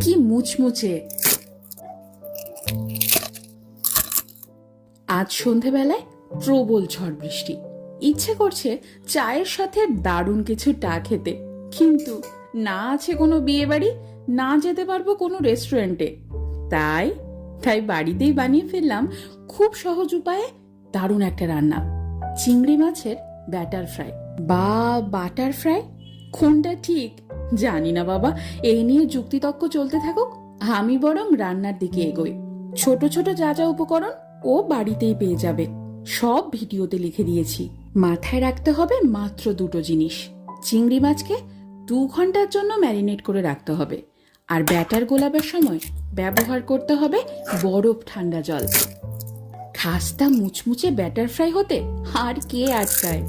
কি মুচমুচে। আজ সন্ধেবেলায় প্রবল ঝড় বৃষ্টি, ইচ্ছে করছে চায়ের সাথে দারুণ কিছু টা খেতে, কিন্তু না আছে কোনো বিয়ে বাড়ি, না যেতে পারবো কোনো রেস্টুরেন্টে। তাই তাই বাড়িতেই বানিয়ে ফেললাম খুব সহজ উপায়ে দারুণ একটা রান্না, চিংড়ি মাছের ব্যাটার ফ্রাই বা বাটার ফ্রাই, কোনটা ঠিক জানি না বাবা। এই নিয়ে যুক্তিতক্ক চলতে থাকুক, আমি বরং রান্নার দিকে এগোই। ছোট ছোট যা যা উপকরণ ও বাড়িতেই পেয়ে যাবে, সব ভিডিওতে লিখে দিয়েছি। মাথায় রাখতে হবে মাত্র দুটো জিনিস: চিংড়ি মাছকে 2 ঘন্টার জন্য ম্যারিনেট করে রাখতে হবে, আর ব্যাটার গোলাবার সময় ব্যবহার করতে হবে বরফ ঠান্ডা জল। খাস্তা মুচমুচে ব্যাটার ফ্রাই হতে আর কে আটকায়।